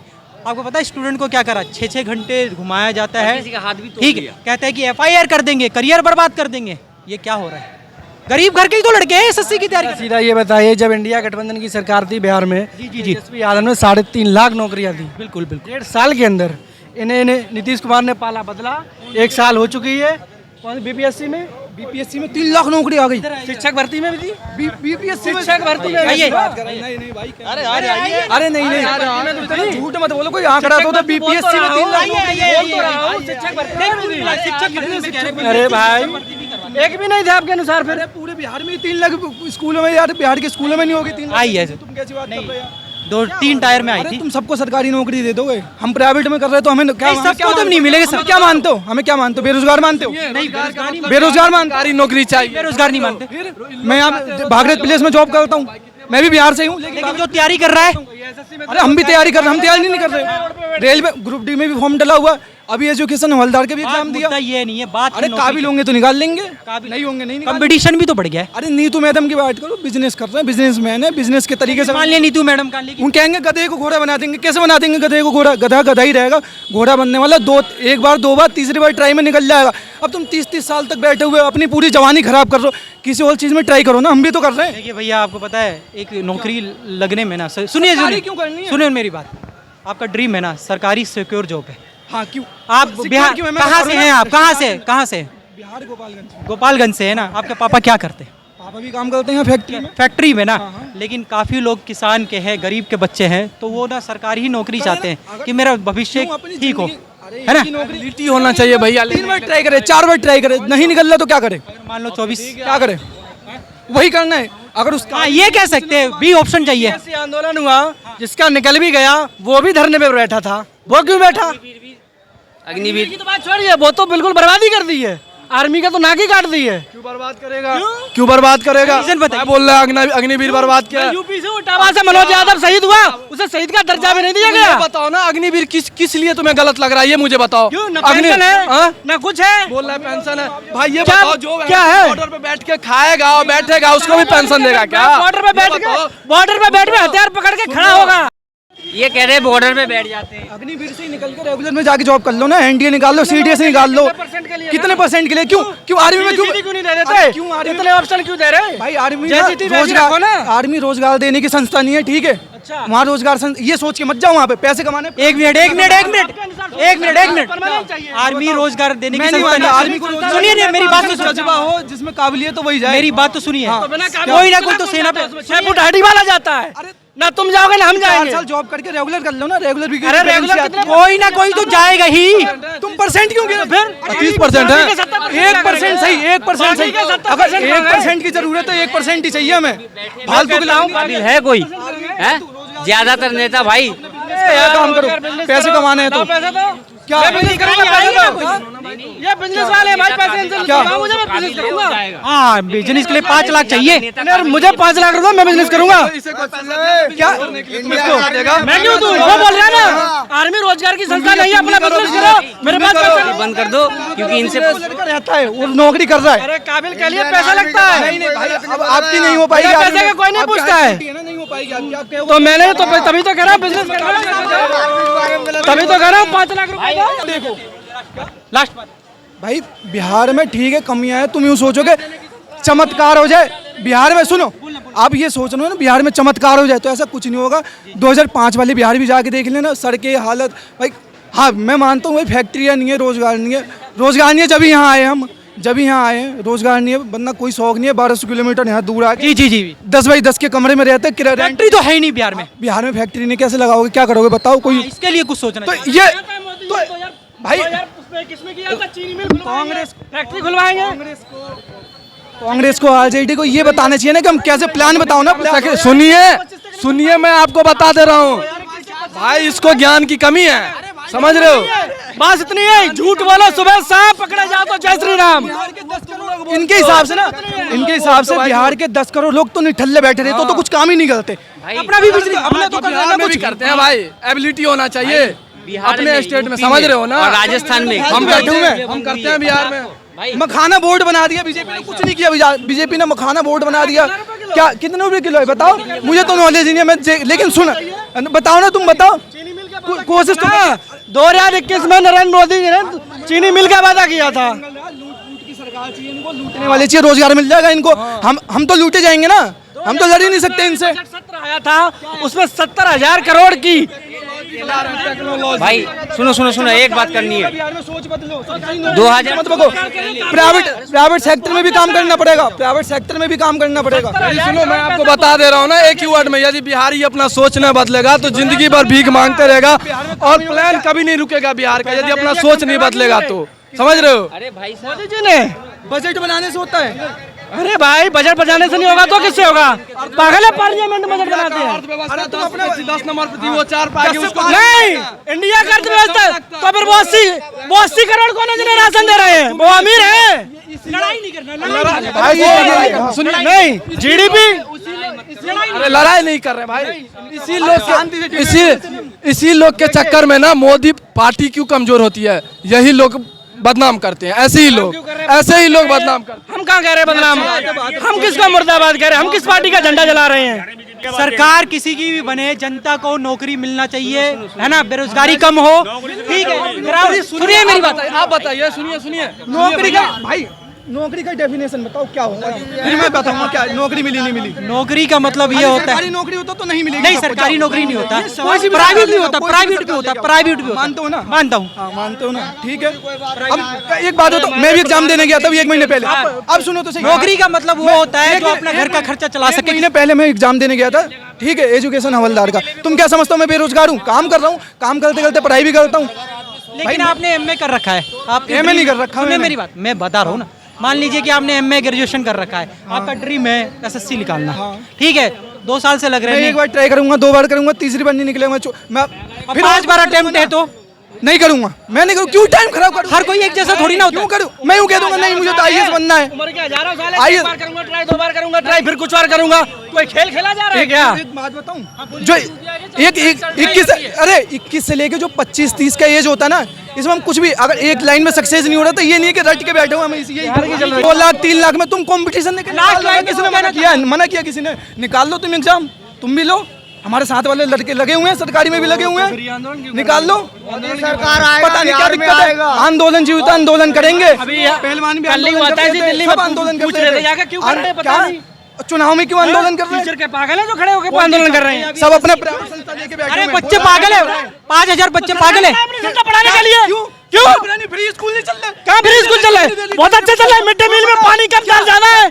आपको पता है स्टूडेंट को क्या करा? 6-6 घंटे घुमाया जाता है, ठीक है? कहते हैं कि FIR कर देंगे, करियर बर्बाद कर देंगे। ये क्या हो रहा है? गरीब घर के ही तो लड़के हैं SSC की तैयारी। सीधा ये बताइए, जब इंडिया गठबंधन की सरकार थी बिहार में, जी यादव ने 3.5 लाख नौकरियां दी। बिल्कुल 1.5 साल के अंदर इन्हें नीतीश कुमार ने पाला बदला। 1 साल हो चुकी है। बीपीएससी में 3 लाख नौकरी आ गई। शिक्षक भर्ती में भी थी। बीपीएससी में शिक्षक भर्ती में अरे नहीं, झूठ मत बोलो। कोई आंकड़ा तो बीपीएससी में 3 लाख। अरे भाई, एक भी नहीं थे आपके अनुसार? फिर पूरे बिहार में 3 लाख स्कूलों में, यार बिहार के स्कूलों में नहीं होगी 3 लाख? आई है। तुम कैसी बात कर रहे हो? 2-3 टायर में आई थी। तुम सबको सरकारी नौकरी दे दोगे, हम प्राइवेट में कर रहे हो तो हमें क्या? सबको तो नहीं मिलेगा। सब क्या मानते हो? हमें क्या मानते हो? बेरोजगार मानते हो? नहीं, बेरोजगार मानते? सरकारी नौकरी चाहिए। बेरोजगार नहीं मानते। मैं यहाँ भागरथ प्लेस में जॉब करता हूँ, मैं भी बिहार से हूँ। लेकिन जो तैयारी कर रहा है, अरे हम भी तैयारी कर रहे हैं। हम तैयारी नहीं कर रहे। रेलवे ग्रुप डी में भी फॉर्म डला हुआ, अभी एजुकेशन हवलदार के भी एग्जाम दिया। ये नहीं है बात। अरे काबिल होंगे तो निकाल लेंगे, नहीं होंगे नहीं। कंपटीशन भी तो बढ़ गया है। अरे नीतू मैडम की बात करो, बिजनेस कर रहे हैं, बिजनेसमैन है, बिजनेस के तरीके से। मान लिया नीतू मैडम का, लेकिन उन कहेंगे गधे को घोड़ा बना देंगे। कैसे बना देंगे गधे को घोड़ा? गधा गधा ही रहेगा। घोड़ा बनने वाला एक बार 2 बार, तीसरी बार ट्राई में निकल जाएगा। अब तुम 30-30 साल तक बैठे हुए अपनी पूरी जवानी खराब कर रहे हो। किसी और चीज में ट्राई करो ना, हम भी तो कर रहे हैं। देखिए भैया, आपको पता है एक नौकरी लगने में ना, सुनिए मेरी बात, आपका ड्रीम है ना सरकारी सिक्योर जॉब है। हाँ, क्यों? आप बिहार कहाँ से हैं? आप कहाँ से? बिहार गोपालगंज से है ना। आपके पापा क्या करते हैं? पापा भी काम करते हैं फैक्ट्री में। फैक्ट्री में ना। लेकिन काफी लोग किसान के हैं, गरीब के बच्चे हैं, तो वो ना सरकारी ही नौकरी चाहते हैं कि मेरा भविष्य ठीक हो। है ना। नौकरी होना चाहिए भैया, 3 बार ट्राई करे, 4 बार ट्राई करे, नहीं निकल रहा तो क्या करे? मान लो 24 क्या करे? वही करना है। अगर उसका हाँ, ये कह सकते हैं बी ऑप्शन चाहिए। ऐसे आंदोलन हुआ, जिसका निकल भी गया वो भी धरने पे बैठा था, वो क्यों बैठा? अग्निवीर की तो बात छोड़िए, वो तो बिल्कुल बर्बादी कर दी है, आर्मी का तो नाक ही काट दी है। क्यों बर्बाद करेगा? क्यों बर्बाद करेगा? मैं बोल रहा है अग्निवीर बर्बाद किया। यूपी से इटावा से मनोज यादव शहीद हुआ, उसे शहीद का दर्जा भी नहीं दिया गया। बताओ ना अग्निवीर किस लिए तुम्हें गलत लग रहा है, ये मुझे बताओ। पेंशन है ना कुछ है, बोल रहा है पेंशन है। भाई ये बताओ, जो क्या है बॉर्डर पे बैठ के खाएगा और बैठेगा उसको भी पेंशन देगा क्या? बॉर्डर पे बैठ के हथियार पकड़ के खड़ा होगा। ये कह रहे बॉर्डर पे बैठ जाते हैं। अग्निवीर से निकल के रेगुलर में जाके जॉब कर लो ना, एनडीए निकाल लो, सीडीएस निकाल लो। कितने परसेंट के लिए? क्यों आर्मी में क्यों नहीं दे देते? क्यों आर्मी इतने ऑप्शन क्यों दे रहे? भाई आर्मी रोजगार, आर्मी रोजगार देने की संस्था नहीं है, ठीक है? वहाँ रोजगार ये सोच के मत जाओ वहाँ पे पैसे कमाने। एक मिनट आर्मी रोजगार देने की संस्था। आर्मी को सुनिए मेरी बात तो जज्बा हो, जिसमें काबिलियत तो वही जाए। मेरी बात तो सुनिए, कोई ना कोई तो सेना पे 6 फुट हाइट वाला जाता है ना, तुम जाओगे ना हम जाएंगे। 4 साल जॉब करके रेगुलर कर लो ना, रेगुलर भी। अरे रेगुलर कोई ना कोई तो जाएगा ही। तुम परसेंट क्यों गिरे फिर? 30% है, 1% सही, 1% सही। अगर 1% की जरूरत है, 1% ही चाहिए हमें। फालतू के है कोई है? ज्यादातर नेता भाई काम करो, पैसे कमाने हैं तो क्या बिजनेस करूंगा? ये बिजनेस वाले हमारे पैसे क्या? मुझे मैं बिजनेस करूंगा। हाँ, बिजनेस के लिए 5 लाख चाहिए। मुझे 5 लाख रुपए, मैं बिजनेस करूंगा। क्या मैं क्यों दूं? वो बोल रहा है ना, आर्मी रोजगार की संस्था नहीं है, अपना बिजनेस करो। मेरे पास पैसा बंद कर दो, क्योंकि इनसे रहता है, वो नौकरी कर रहा है। अरे काबिल के लिए पैसा लगता है। नहीं भाई, अब आपकी नहीं हो पाएगी, पैसे का कोई नहीं पूछता है। नहीं हो पाएगी तो मैंने तो तभी तो कह रहा हूँ बिजनेस, तभी तो कह रहा हूँ 5 लाख रुपए। देखो लास्ट भाई, बिहार में ठीक है कमियां हैं, तुम यूं सोचोगे चमत्कार हो जाए बिहार में। सुनो, आप ये सोच रहे हो ना बिहार में चमत्कार हो जाए, तो ऐसा कुछ नहीं होगा। 2005 वाले बिहार भी जाके देख लेना, सड़कें हालत भाई। हाँ मैं मानता हूँ भाई, फैक्ट्रियाँ नहीं है, रोजगार नहीं है। रोजगार नहीं है जब यहाँ आए हम, जब यहाँ आए हैं रोजगार नहीं है, बंदा कोई शौक नहीं है 1200 किलोमीटर यहाँ दूर आके। जी 10 बाई 10 के कमरे में रहते हैं। फैक्ट्री तो है ही नहीं बिहार में। बिहार में फैक्ट्री नहीं, कैसे लगाओगे, क्या करोगे बताओ? कोई इसके लिए कुछ सोचना तो ये तो भाई कांग्रेस फैक्ट्री खुलवाएंगे। कांग्रेस को आरजेडी को ये बताना चाहिए ना कि हम कैसे प्लान बताओ ना। सुनिए मैं आपको बता दे रहा हूँ भाई, इसको ज्ञान की कमी है, समझ रहे हो? बस इतनी है, झूठ बोलो सुबह शाम पकड़े जाओ तो जय श्री राम। इनके हिसाब से ना, इनके हिसाब से बिहार के 10 करोड़ लोग तो निठल्ले बैठे रहे, तो कुछ काम ही नहीं करते। अपना भी बिजली अपना तो कुछ करते हैं भाई, एबिलिटी होना चाहिए अपने स्टेट में, समझ रहे हो ना? राजस्थान में हम बैठे हुए हैं, हम करते हैं बिहार में। मखाना बोर्ड बना दिया बीजेपी ने, कुछ नहीं किया बीजेपी ने, मखाना बोर्ड बना दिया। क्या कितने रुपए किलो है बताओ? मुझे तो नॉलेज ही नहीं है, मैं लेकिन सुन बताओ ना, तुम बताओ। कोशिश तो 2021 में नरेंद्र मोदी ने चीनी मिल का वादा किया था। लूटने वाले चाहिए, रोजगार मिल जाएगा इनको। हम तो लूटे जाएंगे ना, हम तो लड़ ही नहीं सकते इनसे। 70 आया था, उसमें 70,000 करोड़ की। भाई सुनो, एक बात करनी है। 2000 प्राइवेट सेक्टर में भी काम करना पड़ेगा, प्राइवेट सेक्टर में भी काम करना पड़ेगा। सुनो मैं आपको बता दे रहा हूँ ना, एक ही वर्ड में, यदि बिहारी अपना सोच न बदलेगा तो जिंदगी भर भीख मांगते रहेगा और प्लान कभी नहीं रुकेगा बिहार का, यदि अपना सोच नहीं बदलेगा तो। समझ रहे हो? अरे भाई मोदी जी ने बजट बनाने से होता है। अरे भाई बजट बनाने से नहीं होगा तो किससे होगा? पागल है, पार्लियामेंट बजट बनाते हैं। अरे तुम अपने 10 नंबर पर थी, वो 4 पाएगी उसको नहीं। इंडिया का अर्थव्यवस्था तो फिर वो 80 करोड़ को राशन दे रहे हैं, वो अमीर है। लड़ाई नहीं करना भाई, सुनिए नहीं, जीडीपी अरे लड़ाई नहीं कर रहे भाई। इसी लोग के चक्कर में ना मोदी पार्टी क्यों कमजोर होती है, यही लोग बदनाम करते हैं। ऐसे ही लोग बदनाम करते हैं। हम कहाँ कह रहे हैं बदनाम? हम किसका मुर्दाबाद कह रहे हैं? हम किस पार्टी का झंडा जला रहे हैं? सरकार किसी की भी बने, जनता को नौकरी मिलना चाहिए, है ना? बेरोजगारी कम हो, ठीक है। सुनिए मेरी बात, आप बताइए, सुनिए नौकरी का भाई, नौकरी का डेफिनेशन बताओ क्या होगा, फिर मैं बताऊंगा क्या नौकरी मिली नहीं मिली। नौकरी का मतलब ये होता है, सरकारी नौकरी होता तो नहीं मिलेगी। नहीं सरकारी नौकरी नहीं होता, प्राइवेट भी होता, प्राइवेट भी होता। मानते हो ना? मानता हूँ। हाँ मानते हो ना, ठीक है। अब एक बात हो तो मैं भी एग्जाम देने गया था 1 महीने पहले। अब सुनो तो सही, नौकरी का मतलब वो होता है जो अपना घर का खर्चा चला सके। 1 महीने पहले मैं एग्जाम देने गया था, ठीक है, एजुकेशन हवलदार का। तुम क्या समझते हो मैं बेरोजगार हूँ? काम कर रहा हूँ, काम करते करते पढ़ाई भी करता हूँ। लेकिन आपने एमए कर रखा है, आपके MA नहीं कर रखा सुनिए मैंने। मेरी बात, मैं बता रहा हूँ ना। मान लीजिए कि आपने एमए ग्रेजुएशन कर रखा है, आपका ड्रीम है एसएससी निकालना, ठीक है, 2 साल से लग मैं रहे एक बार ट्राई करूंगा, 2 बार करूंगा, तीसरी बार नहीं निकलेगा मैं फिर 5 बार अटेम्प्ट है तो नहीं करूंगा, मैं नहीं करूँ, क्यों टाइम खराब करूँ? हर कोई एक जैसा थोड़ी ना होता क्यों करूँ? मैं यूँ कह दूंगा नहीं मुझे तो आईएएस बनना है, उम्र के हजारों साल है, आइए। एक बार करूंगा ट्राई, 2 बार करूंगा ट्राई, फिर कुछ और करूंगा। कोई खेल खेला जा रहा है क्या? एक बात बताऊं, जो 21 से लेके जो 25-30 का एज होता है ना, इसमें हम कुछ भी अगर एक लाइन में सक्सेस नहीं हो रहा तो ये नहीं है कि रट के बैठे हुए हम इसी 2 लाख 3 लाख में तुम कंपटीशन में किसी ने मना किया किसी ने? निकाल लो तुम एग्जाम, तुम भी लो, हमारे साथ वाले लड़के लगे हुए हैं, सरकारी में भी लगे हुए हैं, निकाल लो। सरकार आएगा, पता नहीं क्या बिहार में दिक्कत है, आएगा। आंदोलन जीवित आंदोलन करेंगे, अभी पहलवान भी कल ही आंदोलन हुआ था करते इसी थे, दिल्ली में, सब आंदोलन पूछ करते रहे थे थे। जाके, क्यों कर रहे हैं, पता क्या? नहीं। चुनाव में क्यों आंदोलन कर रहे टीचर हैं? के पागल है जो खड़े होकर आंदोलन कर रहे हैं। सब अपने प्राइवेट संस्था लेके बैठे अरे हुए हैं। बच्चे पागल है, 5000 बच्चे पागल है पढ़ाने के लिए क्यों फ्री स्कूल नहीं चल रहे? कहाँ फ्री स्कूल चल रहा है? बहुत अच्छा चल रहा है। मिड डे मील में पानी कम डाल जाना है,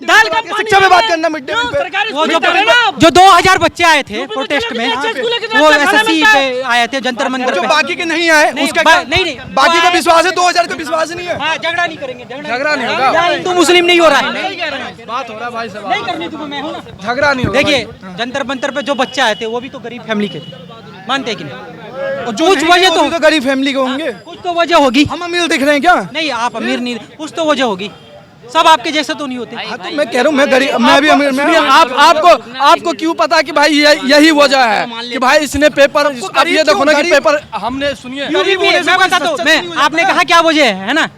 दाल कम, शिक्षा पे बात करना, मिड डे मील पे। सरकारी वो स्कूल चल रहे हैं ना। जो 2000 बच्चे आए थे प्रोटेस्ट में, अच्छे स्कूल है, कितना वो अच्छा खाना एसएससी मिलता है। पे आए थे जंतर मंतर जो पे। बाकी के नहीं आए उसका बा- क्या? नहीं, बाकी वो का आए- विश्वास है, 2000 का विश्वास नहीं है। हाँ, झगड़ा नहीं करेंगे, झगड़ा नहीं होगा, यहाँ हिंदू मुस्लिम नहीं हो रहा है, बात हो रहा है भाई साहब, नहीं करनी तुम्हें, मैं हूँ ना। झगड़ा नहीं होगा। देखिए जंतर मंतर पे जो बच्चे आए थे वो भी तो गरीब फैमिली के थे, मानते हैं कि नहीं? और जो कुछ नहीं वजह है, तो वो भी गरीब फैमिली के होंगे। कुछ तो वजह होगी। हम अमीर दिख रहे हैं क्या? नहीं, आप अमीर नहीं, कुछ तो वजह होगी, सब आपके जैसे तो नहीं होते। हाँ, तो मैं कह रहा हूँ मैं गरीब, मैं भी अमीर, मैं आपको क्यों पता कि भाई यही वजह है कि भाई इसने पेपर, अब ये देखो ना कि पेपर हमने सुनिए, मैं बताता हूँ, मैं आपने कहा क्या वजह है ना?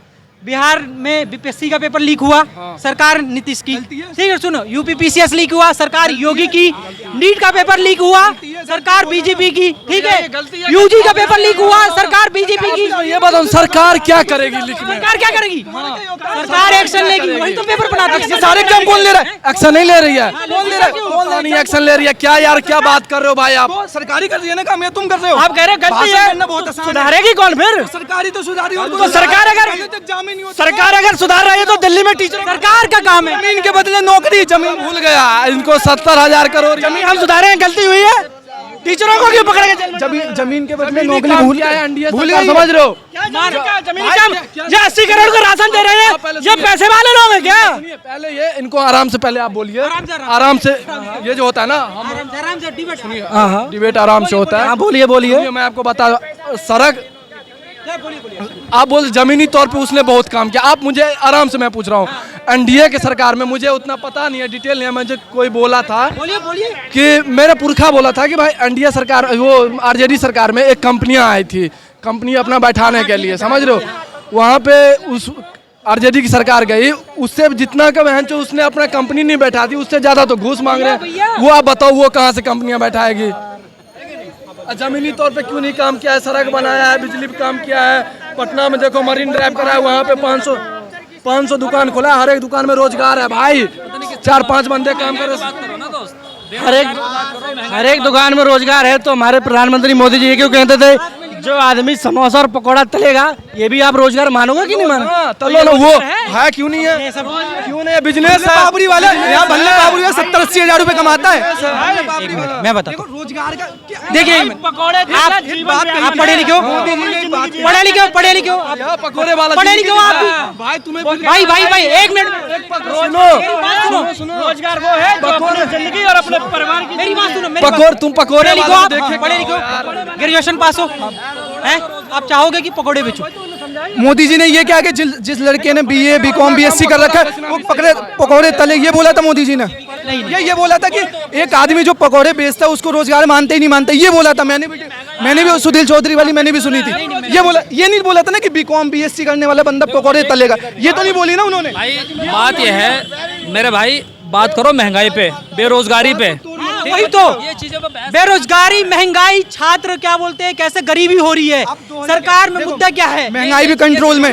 बिहार में बीपीएससी का पेपर लीक हुआ, सरकार नीतीश की, ठीक है, सुनो, यूपीपीसीएस लीक हुआ, सरकार योगी की, नीट का पेपर लीक हुआ, सरकार बीजेपी की, ठीक है, यूजी का पेपर लीक हुआ, सरकार बीजेपी की। ये बताओ सरकार क्या करेगी लिख में? सरकार क्या करेगी? सरकार एक्शन लेगी, वही तो पेपर बनाती है। ये सारे एग्जाम कौन ले रहा है? एक्शन नहीं ले रही है, कौन ले रहा है? कौन नहीं एक्शन ले रही है? क्या यार क्या बात कर रहे हो भाई आप? सरकारी कर रही है ना काम, ये तुम कर रहे हो। आप कह रहे हैं गलती भाषण है, करना बहुत आसान है। सुधारेगी कौन फिर? सरकारी तो सुधारी, तो सरकार अगर एग्जाम ही नहीं होता। सरकार अगर सुधार रही है तो दिल्ली में टीचर सरकार का काम है। जमीन के बदले नौकरी, जमीन भूल गया इनको 70,000 करोड़ जमीन हम सुधारे हैं, गलती हुई है, टीचरों को क्यों पकड़ के जेल में? जमीन के बदले नौकरी भूल गए, समझ रहे हो? जमीन काम, ये 80 करोड़ का राशन दे रहे हैं, ये पैसे वाले लोग हैं क्या? पहले ये इनको आराम से, पहले आप बोलिए आराम से, ये जो होता है ना हम डिबेट आराम से होता है। बोलिए मैं आपको बता, सड़क आप बोल जमीनी तौर पे उसने बहुत काम किया, आप मुझे आराम से मैं पूछ रहा हूँ, एनडीए के सरकार में मुझे उतना पता नहीं है, डिटेल नहीं है, मुझे कोई बोला था कि मेरा पुरखा बोला था कि भाई एनडीए सरकार, वो आरजेडी सरकार में एक कंपनियां आई थी, कंपनी अपना बैठाने के लिए, समझ रहे हो? वहाँ पे उस आरजेडी की सरकार गई, उससे जितना का बहन चो उसने अपना कंपनी नहीं बैठा दी, उससे ज्यादा तो घूस मांग रहे हैं। वो आप बताओ वो कहाँ से कंपनियां बैठाएगी? जमीनी तौर पे क्यों नहीं काम किया है? सड़क बनाया है, बिजली पे काम किया है, पटना में देखो मरीन ड्राइव करा है, वहाँ पे 500 दुकान खोला, हर एक दुकान में रोजगार है भाई, 4-5 बंदे काम कर रहे। हर एक दुकान में रोजगार है, तो हमारे प्रधानमंत्री मोदी जी ये क्यों कहते थे जो आदमी समोसा और पकौड़ा तलेगा, ये भी आप रोजगार मानोगे कि नहीं मानोगे? तलो ना, वो है क्यों नहीं है? क्यों नहीं है? बिजनेस है बाबरी वाला, यहाँ भल्ले बाबरी 70-80 हजार रुपए कमाता है। मैं बताता हूँ, रोजगार का देखिए आप पढ़े लिखे हो, पढ़े लिखे हो, पकौड़े वाला पढ़े लिखे हो आप भी। भाई तुम्हें भाई 1 मिनट सुनो, रोजगार वो है जो अपनी जिंदगी और अपने परिवार की, मेरी बात सुनो, तुम पकौड़े पढ़े लिखो वाला आप, देखे पढ़े लिखो, ग्रेजुएशन पास हो, हैं? आप चाहोगे कि पकौड़े बेचो? मोदी जी ने ये क्या कि जिस लड़के ने बीए बीकॉम बीएससी कर रखा है वो पकौड़े तले, ये बोला था मोदी जी ने। ये बोला था कि एक आदमी जो पकौड़े बेचता है उसको रोजगार मानते ही नहीं मानते, ये बोला था। मैंने भी सुधीर चौधरी वाली मैंने भी सुनी थी, ये नहीं बोला था ना कि बीकॉम बीएससी करने वाला बंदा पकौड़े तलेगा, ये तो नहीं बोली ना उन्होंने। बात यह है मेरे भाई, बात करो महंगाई पे, बेरोजगारी पे, वही तो बेरोजगारी, महंगाई, छात्र क्या बोलते हैं, कैसे गरीबी हो रही है, सरकार में मुद्दा क्या है? महंगाई भी कंट्रोल में,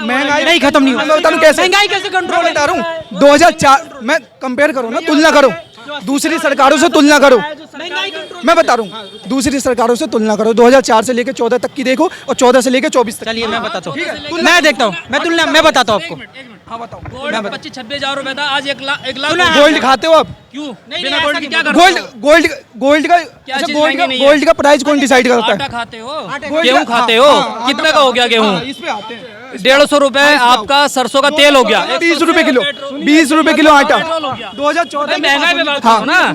महंगाई नहीं खत्म नहीं हुआ। मैं बता दूं कैसे महंगाई कैसे कंट्रोल बता रहा हूँ। 2004 में कंपेयर करो ना, तुलना करो, दूसरी सरकारों से तुलना करो, मैं बता रहा हूँ, दूसरी सरकारों से तुलना करो, 2004 से लेकर 14 तक की देखो और 14 से लेकर 24 तक। चलिए मैं बताता हूँ, मैं देखता हूँ, मैं बताता हूँ आपको। हाँ बताओ। गोल्ड 25-26 हजार रुपए था, आज 1 लाख गोल्ड खाते हो आप? क्यों नहीं, बिना ऐसा गोल्ड नहीं, के क्या करते हो? गोल्ड का अच्छा, चीज़ गोल्ड महंगी नहीं है? गोल्ड का प्राइस कौन डिसाइड करता आटा है? खाते हो, गोल्ड गेहूं का- खाते हाँ, हो, हाँ, कितने आटा का हो गया गेहूं? हाँ, इस पे आते हैं 150 रुपए आपका सरसों का तेल हो गया, 20 रुपए किलो, 20 रुपए किलो आटा। पेट्रोल हो गया। 2014 में महंगाई पे बात हाँ। करो ना।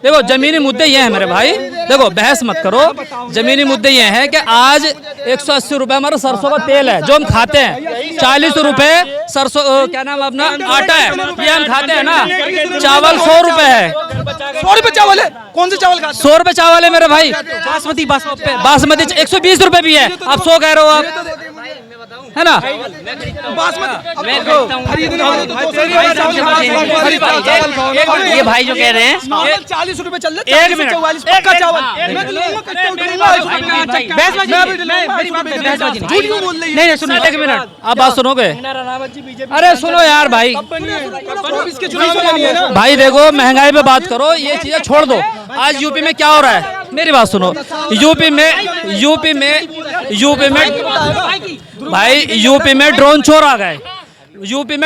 देखो जमीनी मुद्दे ये हैं मेरे भाई, देखो बहस मत करो। जमीनी मुद्दे ये हैं कि आज 180 रुपए हमारा सरसों का तेल है जो हम खाते हैं, 40 रुपए सरसों क्या नाम अपना आटा है ये हम खाते हैं ना। चावल 100 रुपए है। 100 रुपए चावल है? कौन से चावल खाते 100 रुपए चावल है मेरे भाई। बासमती बासमती 120 रुपए भी है, आप 100 कह रहे हो आप, है ना? ये भाई जो कह रहे हैं 40 रुपए चल रहे हैं, 44 पक्का चावल। मैं तो लूंगा कट्टे उठाऊंगा। झूठ क्यों बोल रही है? नहीं सुनो, एक मिनट आप बात सुनोगे? अरे सुनो यार भाई, 24 के चुनाव में नहीं है ना। भाई देखो महंगाई पे बात करो, ये चीजें छोड़ दो। आज यूपी में क्या हो रहा है, मेरी बात सुनो। यूपी में ड्रोन चोर आ गए। यूपी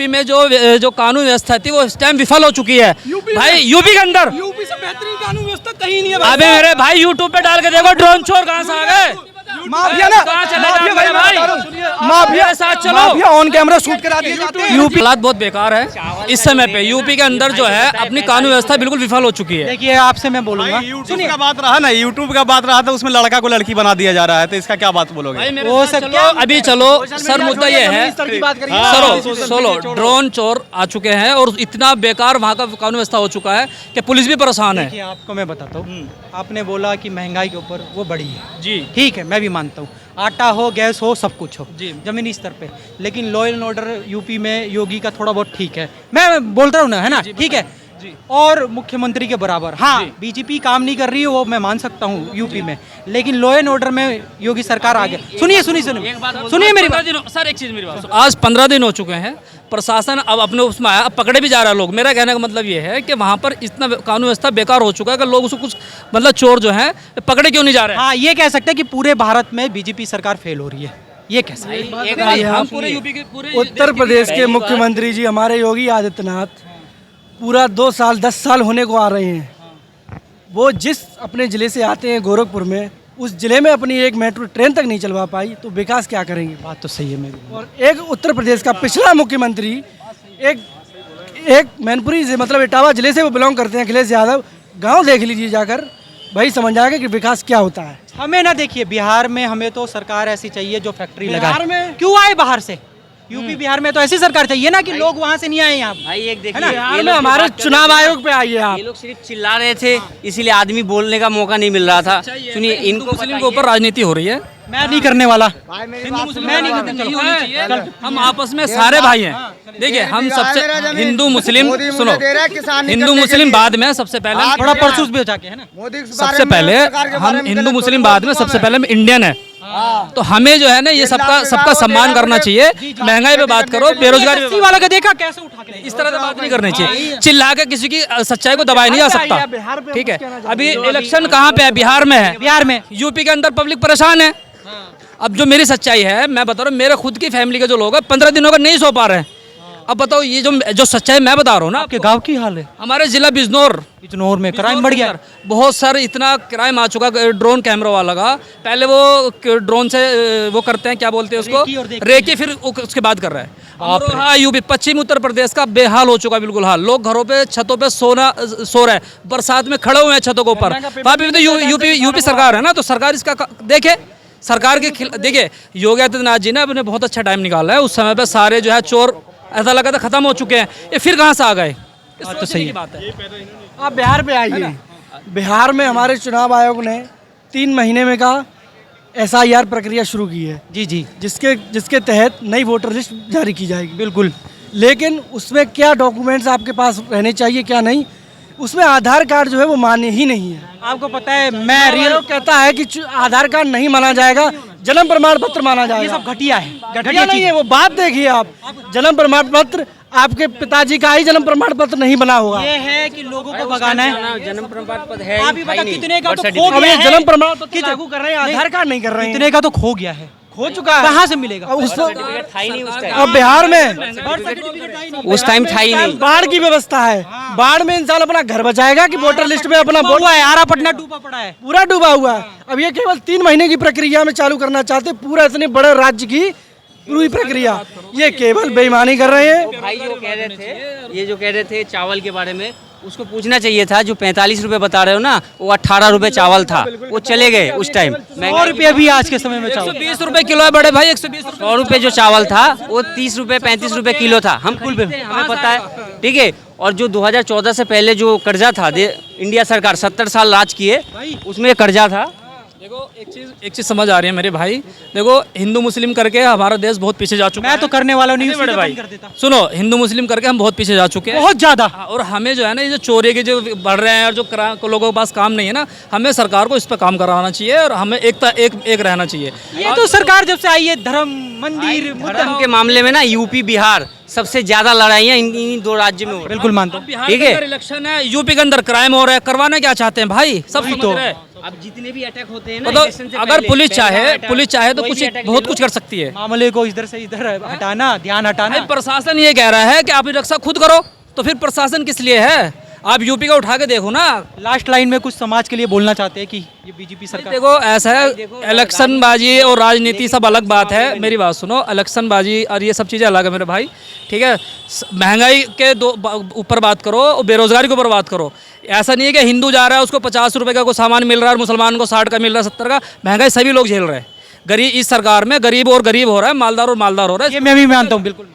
में जो कानून व्यवस्था थी वो इस टाइम विफल हो चुकी है भाई। यूपी के अंदर यूपी से बेहतरीन कानून व्यवस्था कहीं नहीं है भाई। अबे मेरे भाई यूट्यूब पे डाल के देखो ड्रोन चोर कहाँ से आ गए। माफिया ना, कहाँ चले माफिया जाते हैं भाई, माफिया मेरे साथ चलो। माफिया ऑन कैमरा शूट करा दिए जाते हैं। यूपी हालात बहुत बेकार है इस समय पे। यूपी के अंदर जो है अपनी कानून व्यवस्था बिल्कुल विफल हो चुकी है। देखिए आपसे मैं बोलूंगा, यूट्यूब का बात रहा ना, यूट्यूब का बात रहा था, उसमें लड़का को लड़की बना दिया जा रहा है, तो इसका क्या बात बोलोगे? वो सब अभी चलो सर, मुद्दा ये है चलो ड्रोन चोर आ चुके हैं और इतना बेकार वहाँ का कानून व्यवस्था हो चुका है कि पुलिस भी परेशान है। देखिए आपको मैं बताता हूँ, आपने बोला कि महंगाई के ऊपर वो बढ़ी है जी ठीक है, मैं भी मानता हूँ, आटा हो गैस हो सब कुछ हो जमीनी स्तर पे, लेकिन लॉ एंड ऑर्डर यूपी में योगी का थोड़ा बहुत ठीक है, मैं बोलता हूँ ना, है ना, ठीक है। और मुख्यमंत्री के बराबर हाँ बीजेपी काम नहीं कर रही है, वो मैं मान सकता हूँ यूपी में, लेकिन लॉ एंड ऑर्डर में योगी सरकार आ गया। सुनिए मेरी बात सर, एक चीज मेरी बात। आज 15 दिन हो चुके हैं, प्रशासन अब अपने उसमें आया, अब पकड़े भी जा रहा है लोग। मेरा कहने का मतलब ये है कि वहाँ पर इतना कानून व्यवस्था बेकार हो चुका है कि लोग उसको कुछ मतलब चोर जो है पकड़े क्यों नहीं जा रहे हैं। हाँ ये कह सकते हैं कि पूरे भारत में बीजेपी सरकार फेल हो रही है, ये कह सकते हैं। हम पूरे यूपी के पूरे उत्तर प्रदेश के मुख्यमंत्री जी हमारे योगी आदित्यनाथ पूरा 2 साल 10 साल होने को आ रहे हैं। वो जिस अपने ज़िले से आते हैं गोरखपुर में, उस ज़िले में अपनी एक मेट्रो ट्रेन तक नहीं चलवा पाई, तो विकास क्या करेंगे? बात तो सही है मेरी। और एक उत्तर प्रदेश का पिछला मुख्यमंत्री एक मैनपुरी से मतलब इटावा ज़िले से वो बिलोंग करते हैं, अखिलेश यादव, गांव देख लीजिए जाकर, भाई समझ आएगा कि विकास क्या होता है। हमें ना देखिए बिहार में, हमें तो सरकार ऐसी चाहिए जो फैक्ट्री लगाए। बिहार में क्यों आए बाहर से? यूपी बिहार में तो ऐसी सरकार चाहिए ना कि लोग वहाँ से नहीं आए यहाँ। भाई एक देखिए, बिहार में हमारे चुनाव आयोग पे आइए आप। ये लोग सिर्फ चिल्ला रहे थे, इसीलिए आदमी बोलने का मौका नहीं मिल रहा था। सुनिए, इनको मुस्लिम के ऊपर राजनीति हो रही है। मैं नहीं करने वाला। मैं नहीं करने, हम आपस में सारे भाई हैं। देखिए हम सबसे हिंदू मुस्लिम सुनो, हिंदू मुस्लिम बाद में, सबसे पहले थोड़ा परसूस भी हो जाके, है ना। सबसे पहले हम हिंदू मुस्लिम बाद में, सबसे पहले हम इंडियन है। तो हमें जो है ना ये सबका सम्मान करना चाहिए। महंगाई पे बात करो, बेरोजगारी पे वाला का देखा कैसे उठा के, इस तरह से बात नहीं करनी चाहिए। चिल्ला के किसी की सच्चाई को दबाया नहीं जा सकता, ठीक है। अभी इलेक्शन कहाँ पे है? बिहार में है। बिहार में, यूपी के अंदर पब्लिक परेशान है। अब जो मेरी सच्चाई है मैं बता रहा हूँ, मेरे खुद की फैमिली के जो लोग हैं 15 दिनों का नहीं सो पा रहे हैं। अब बताओ ये जो सच्चाई मैं बता रहा हूँ ना, आपके गांव की हाल है। हमारे जिला बिजनौर में क्राइम बढ़ गया, बहुत सारे, इतना क्राइम आ चुका ड्रोन कैमरा वाला का। पहले वो ड्रोन से वो करते हैं, क्या बोलते हैं उसको, रेकी, फिर उसके बाद कर रहा है। हाँ यूपी पश्चिम उत्तर प्रदेश का बेहाल हो चुका है, बिल्कुल हाल। लोग घरों पे छतों पे सो रहे हैं, बरसात में खड़े हुए हैं छतों के ऊपर। वहाँ पे तो यूपी सरकार है ना, तो सरकार इसका देखे, सरकार के देखिए योगी आदित्यनाथ जी ने अपने बहुत अच्छा टाइम निकाला है। उस समय पे सारे जो है चोर ऐसा लगा था खत्म हो चुके हैं, ये फिर कहाँ से आ गए? तो सही बात है। आप बिहार पे आइए। बिहार में हमारे चुनाव आयोग ने 3 महीने में का SIR प्रक्रिया शुरू की है जी, जिसके तहत नई वोटर लिस्ट जारी की जाएगी। बिल्कुल। लेकिन उसमें क्या डॉक्यूमेंट्स आपके पास रहने चाहिए, क्या नहीं, उसमें आधार कार्ड जो है वो मान्य ही नहीं है। आपको पता है, मैं रियल कहता है कि आधार कार्ड नहीं माना जाएगा, जन्म प्रमाण पत्र माना जाएगा। ये सब घटिया है, घटिया नहीं है, वो बात देखिए आप। जन्म प्रमाण पत्र, आपके पिताजी का ही जन्म प्रमाण पत्र नहीं बना होगा। ये है कि लोगों को भगाना है। जन्म प्रमाण पत्र है, आप ही बता कितने का तो Birth खो गया है। जन्म प्रमाण पत्र लागू कर रहे हैं, आधार कार्ड नहीं कर रहे हैं। कितने का तो खो गया है, हो चुका है। कहाँ से मिलेगा? था ही नहीं उस टाइम, अब बिहार में उस टाइम था ही नहीं। बाढ़ की व्यवस्था है, बाढ़ में इंसान अपना घर बचाएगा कि वोटर लिस्ट में अपना वोट हुआ है, आरा पटना डूबा पड़ा है। पूरा डूबा हुआ है। अब ये केवल 3 महीने की प्रक्रिया में चालू करना चाहते, पूरा इतने बड़े राज्य की पूरी प्रक्रिया, ये केवल बेईमानी कर रहे हैं। भाई जो कह रहे थे, ये जो कह रहे थे चावल के बारे में, उसको पूछना चाहिए था। जो 45 रुपए बता रहे हो ना, वो 18 रुपए चावल था, वो चले गए उस टाइम। 100 रुपये भी आज के समय में चावल 120 रुपए किलो है बड़े भाई, 120 रुपए। 100 रुपए जो चावल था वो 30 रुपए 35 रुपए किलो था। हम खरीदते हैं, हमें पता है, ठीक है। और जो 2014 से पहले जो कर्जा था, इंडिया सरकार 70 साल राज किए, उसमें कर्जा था। देखो एक चीज समझ आ रही है मेरे भाई। देखो हिंदू मुस्लिम करके हमारा देश बहुत पीछे जा चुका है। मैं तो करने वाला नहीं, बड़े भाई सुनो, हिंदू मुस्लिम करके हम बहुत पीछे जा चुके हैं, बहुत ज्यादा। और हमें जो है ना, ये जो चोरी के जो बढ़ रहे हैं और जो लोगों के पास काम नहीं है ना, हमें सरकार को इस पर काम कराना चाहिए और हमें एक रहना चाहिए। ये तो सरकार जब से आई है, धर्म मंदिर धर्म के मामले में ना यूपी बिहार सबसे ज्यादा लड़ाइयाँ इन 2 राज्य में हो रही हैं। बिल्कुल मानता हूँ। ठीक है, इलेक्शन है, यूपी के अंदर क्राइम हो रहा है, करवाना क्या चाहते हैं भाई, सब समझ रहे हैं। अब जितने भी अटैक होते हैं ना, मतलब इलेक्शन से अगर पहले, पुलिस पहले चाहे तो कोई कुछ भी अटैक बहुत ले कुछ लो। कर सकती है। मामले को इधर से इधर हटाना, ध्यान हटाना। भाई प्रशासन ये कह रहा है कि आप ये रक्षा खुद करो, तो फिर प्रशासन किस लिए है? आप यूपी का उठा के देखो ना। लास्ट लाइन में कुछ समाज के लिए बोलना चाहते हैं कि ये बीजेपी सरकार। देखो ऐसा है, इलेक्शन बाजी और राजनीति सब अलग बात है। मेरी बात सुनो, इलेक्शन बाजी और ये सब चीज़ें अलग है मेरे भाई, ठीक है। महंगाई के ऊपर बात करो और बेरोजगारी के ऊपर बात करो। ऐसा नहीं है कि हिंदू जा रहा है उसको 50 रुपये का कोई सामान मिल रहा है और मुसलमान को 60 का मिल रहा है, 70 का। महंगाई सभी लोग झेल रहे हैं। गरीब इस सरकार में गरीब और गरीब हो रहा है, मालदार और मालदार हो रहा है। ये मैं भी मानता हूँ, बिल्कुल।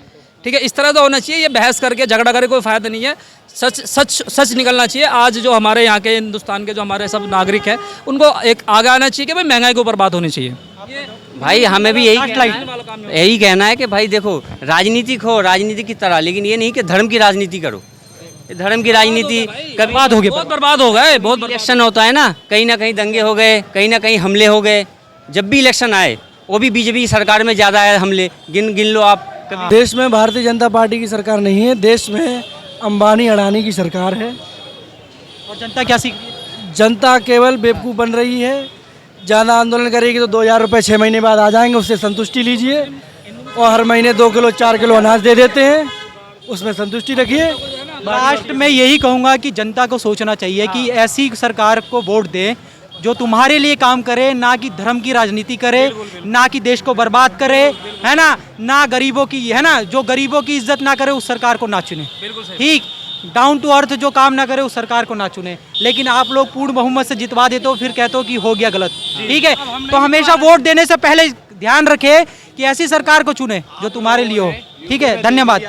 ठीक है, इस तरह तो होना चाहिए। ये बहस करके झगड़ा करके कोई फायदा नहीं है। सच निकलना चाहिए। आज जो हमारे यहाँ के हिंदुस्तान के जो हमारे सब नागरिक हैं, उनको एक आगे आना चाहिए कि भाई महंगाई के ऊपर बात होनी चाहिए। भाई हमें भी यही कहना है कि भाई देखो, राजनीति हो राजनीति की तरह, लेकिन ये नहीं कि धर्म की राजनीति करो। धर्म की राजनीति कभी बहुत बर्बाद हो गए। बहुत इलेक्शन होता है ना कहीं दंगे हो गए, कहीं ना कहीं हमले हो गए। जब भी इलेक्शन आए, वो भी बीजेपी सरकार में ज़्यादा है हमले। गिन लो आप। देश में भारतीय जनता पार्टी की सरकार नहीं है, देश में अंबानी अडानी की सरकार है। और जनता क्या सीख? जनता केवल बेवकूफ़ बन रही है। ज़्यादा आंदोलन करेगी तो 2000 रुपये 6 महीने बाद आ जाएंगे, उससे संतुष्टि लीजिए। और हर महीने 2 किलो 4 किलो अनाज दे देते हैं, उसमें संतुष्टि रखिए। लास्ट में यही कहूँगा कि जनता को सोचना चाहिए कि ऐसी सरकार को वोट दे जो तुम्हारे लिए काम करे, ना कि धर्म की राजनीति करे, ना कि देश को बर्बाद करे, है ना गरीबों की, है ना, जो गरीबों की इज्जत ना करे उस सरकार को ना चुने। ठीक, डाउन टू अर्थ जो काम ना करे उस सरकार को ना चुने। लेकिन आप लोग पूर्ण बहुमत से जितवा देते हो, फिर कहते हो कि हो गया गलत। ठीक है, तो हमेशा वोट देने से पहले ध्यान रखे कि ऐसी सरकार को चुने जो तुम्हारे लिए हो। ठीक है, धन्यवाद।